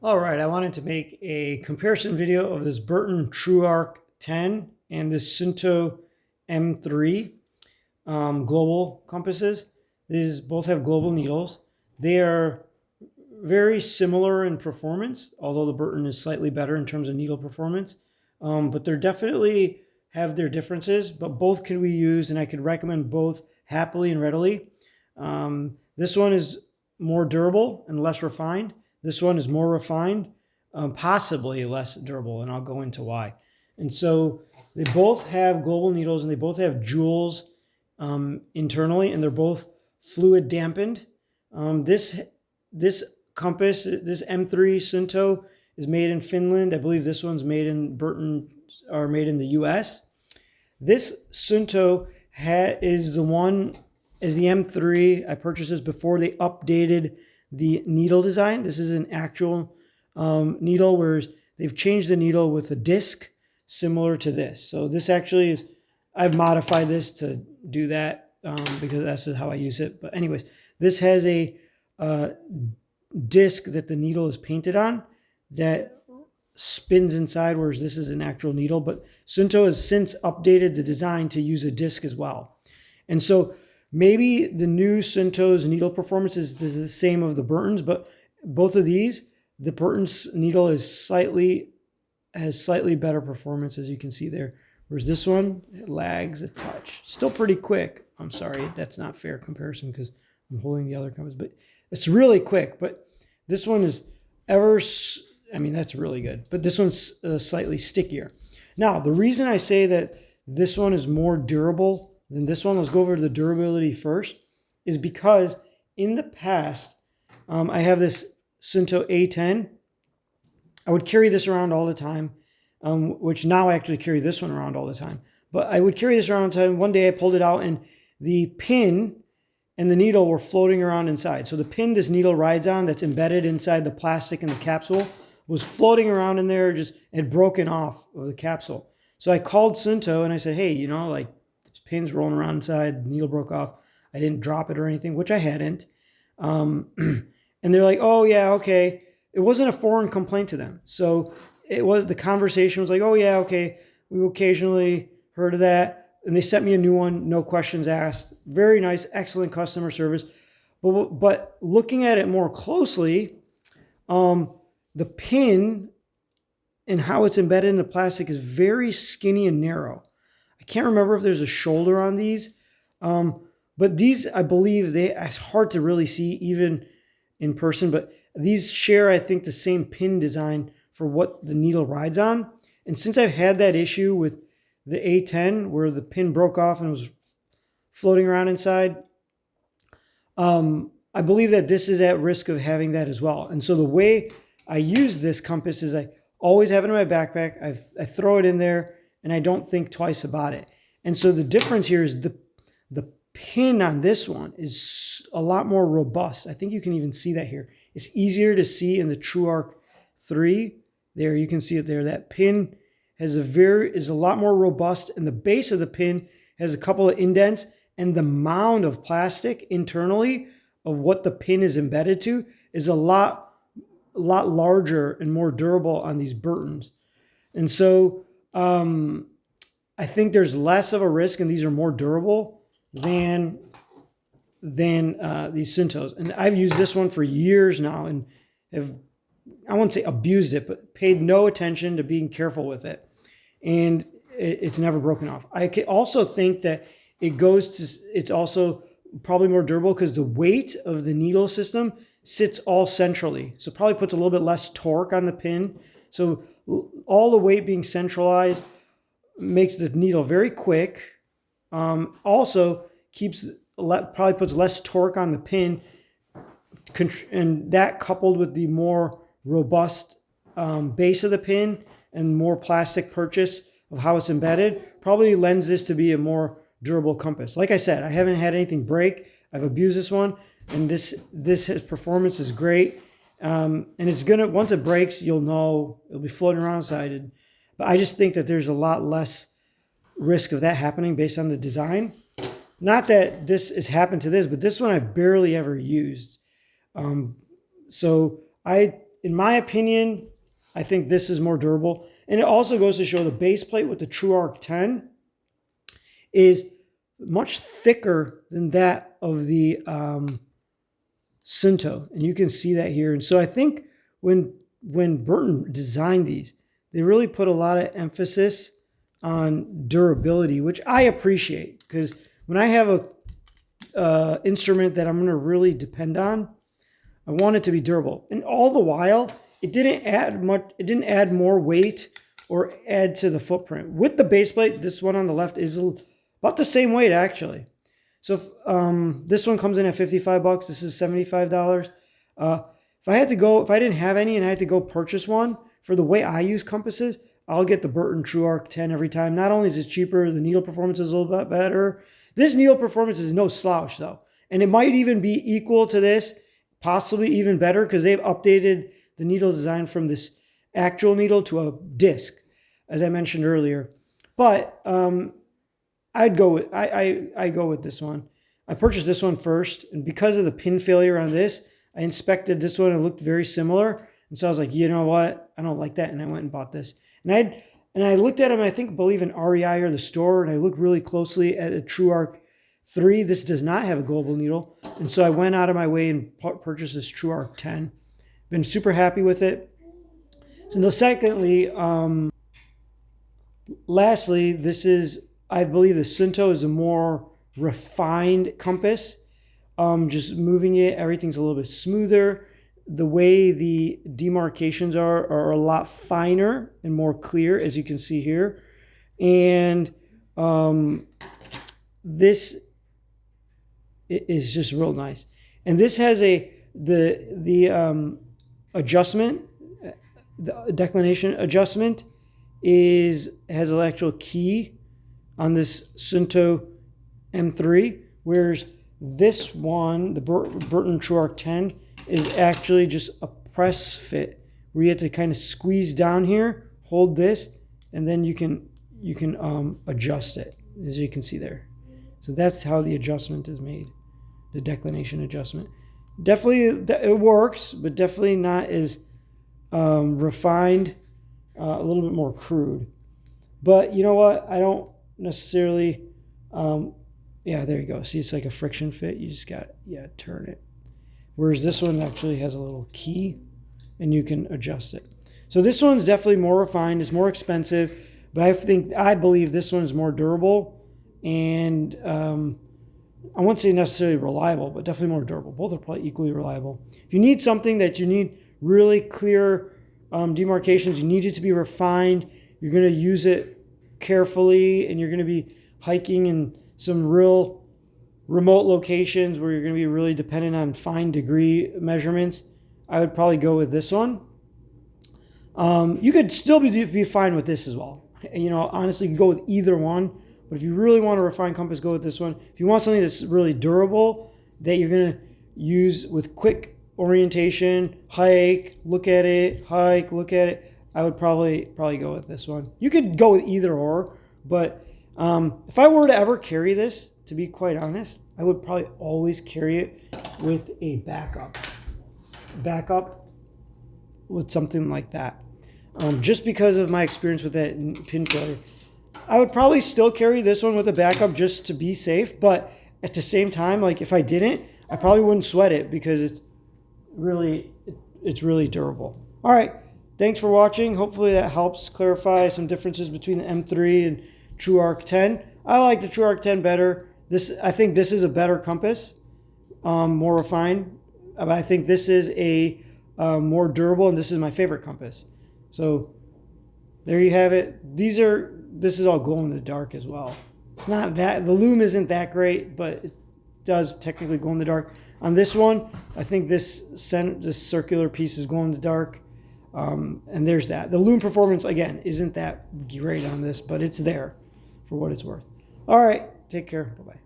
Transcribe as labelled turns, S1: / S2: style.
S1: All right, I wanted to make a comparison video of this BRUNTON TRUARC 10 and this SUUNTO M3 global compasses. These both have global needles. They are very similar in performance, although the BRUNTON is slightly better in terms of needle performance. But they're definitely have their differences, but both can be used, and I could recommend both happily and readily. This one is more durable and less refined. This one is more refined, possibly less durable, and I'll go into why. And so they both have global needles and they both have jewels internally, and they're both fluid dampened. This compass, this M3 SUUNTO, is made in Finland. I believe this one's made in BRUNTON, or made in the US. This SUUNTO is the one, is the M3. I purchased this before they updated the needle design. This is an actual needle, whereas they've changed the needle with a disc similar to this. So this actually is, I've modified this to do that because that's how I use it. But anyways, this has a disc that the needle is painted on that spins inside, whereas this is an actual needle. But SUUNTO has since updated the design to use a disc as well. And so maybe the new SUUNTO's needle performance is the same of the BRUNTON's, but both of these, the BRUNTON's needle has slightly better performance, as you can see there. Whereas this one, it lags a touch. Still pretty quick. I'm sorry, that's not fair comparison because I'm holding the other compass, but it's really quick. But this one is that's really good. But this one's slightly stickier. Now, the reason I say that this one is more durable than this one, let's go over the durability first, is because in the past, I have this SUUNTO A10. I would carry this around all the time, which now I actually carry this one around all the time. But I would carry this around all the time. One day I pulled it out and the pin and the needle were floating around inside. So the pin this needle rides on that's embedded inside the plastic in the capsule was floating around in there, just had broken off of the capsule. So I called SUUNTO and I said, hey, like this pin's rolling around inside, the needle broke off. I didn't drop it or anything, which I hadn't. And they're like, oh yeah, okay. It wasn't a foreign complaint to them. So the conversation was like, oh yeah, okay. We've occasionally heard of that. And they sent me a new one, no questions asked. Very nice, excellent customer service. But looking at it more closely, the pin and how it's embedded in the plastic is very skinny and narrow. I can't remember if there's a shoulder on these, but these, I believe, it's hard to really see even in person, but these share, I think, the same pin design for what the needle rides on. And since I've had that issue with the A10 where the pin broke off and was floating around inside, I believe that this is at risk of having that as well. And so the way I use this compass is I always have it in my backpack. I throw it in there and I don't think twice about it. And so the difference here is the pin on this one is a lot more robust. I think you can even see that here. It's easier to see in the TRUARC 3. There, you can see it there. That pin is a lot more robust, and the base of the pin has a couple of indents, and the mound of plastic internally of what the pin is embedded to is a lot larger and more durable on these BRUNTONs. And so I think there's less of a risk, and these are more durable than these SUUNTOs. And I've used this one for years now and have, I won't say abused it, but paid no attention to being careful with it. And it's never broken off. I also think that it's also probably more durable because the weight of the needle system sits all centrally. So it probably puts a little bit less torque on the pin. So all the weight being centralized makes the needle very quick. Also probably puts less torque on the pin, and that coupled with the more robust base of the pin and more plastic purchase of how it's embedded probably lends this to be a more durable compass. Like I said, I haven't had anything break. I've abused this one, and this performance is great. And it's once it breaks, you'll know it'll be floating around inside. But I just think that there's a lot less risk of that happening based on the design. Not that this has happened to this, but this one I've barely ever used. It's in my opinion, I think this is more durable. And it also goes to show the base plate with the TRUARC 10 is much thicker than that of the SUUNTO. And you can see that here. And so I think when Brunton designed these, they really put a lot of emphasis on durability, which I appreciate, because when I have a instrument that I'm going to really depend on, I want it to be durable. And all the while, it didn't add much. It didn't add more weight or add to the footprint. With the base plate, this one on the left is about the same weight actually. So if, this one comes in at $55. This is $75. If I didn't have any and I had to go purchase one for the way I use compasses, I'll get the Brunton TRUARC 10 every time. Not only is it cheaper, the needle performance is a little bit better. This needle performance is no slouch though. And it might even be equal to this, possibly even better, because they've updated the needle design from this actual needle to a disc, as I mentioned earlier. But I go with this one. I purchased this one first, and because of the pin failure on this, I inspected this one. It looked very similar, and so I was like, you know what? I don't like that, and I went and bought this. And I looked at them. I believe in REI or the store, and I looked really closely at a TRUARC 3. This does not have a global needle, and so I went out of my way and purchased this TRUARC 10. Been super happy with it. So secondly, lastly, this is, I believe the SUUNTO is a more refined compass. Just moving it, everything's a little bit smoother. The way the demarcations are a lot finer and more clear, as you can see here. And this is just real nice. And this has the adjustment, the declination adjustment has an actual key on this SUUNTO M3, whereas this one, the Brunton TRUARC 10, is actually just a press fit where you have to kind of squeeze down here, hold this, and then you can adjust it, as you can see there. So that's how the adjustment is made, the declination adjustment. Definitely, it works, but definitely not as refined, a little bit more crude. But you know what? I don't necessarily, yeah, there you go. See, it's like a friction fit. You just got, turn it. Whereas this one actually has a little key and you can adjust it. So this one's definitely more refined. It's more expensive, but I believe this one is more durable and I won't say necessarily reliable, but definitely more durable. Both are probably equally reliable. If you need something that you need really clear demarcations, you need it to be refined, you're going to use it carefully, and you're going to be hiking in some real remote locations where you're going to be really dependent on fine degree measurements, I would probably go with this one. You could still be fine with this as well. You know, honestly, you can go with either one. But if you really want a refined compass, go with this one. If you want something that's really durable, that you're going to use with quick orientation, hike, look at it, hike, look at it, I would probably go with this one. You could go with either or, but if I were to ever carry this, to be quite honest, I would probably always carry it with a backup with something like that. Just because of my experience with that pin failure. I would probably still carry this one with a backup just to be safe, but at the same time, like if I didn't, I probably wouldn't sweat it because it's really durable. All right, thanks for watching. Hopefully that helps clarify some differences between the M3 and TRUARC 10. I like the TRUARC 10 better. I think this is a better compass, more refined. But I think this is a more durable, and this is my favorite compass. So there you have it. This is all glow in the dark as well. It's not that, the lume isn't that great, but it does technically glow in the dark. On this one, I think this circular piece is glow in the dark. And there's that. The lume performance, again, isn't that great on this, but it's there for what it's worth. All right, take care. Bye-bye.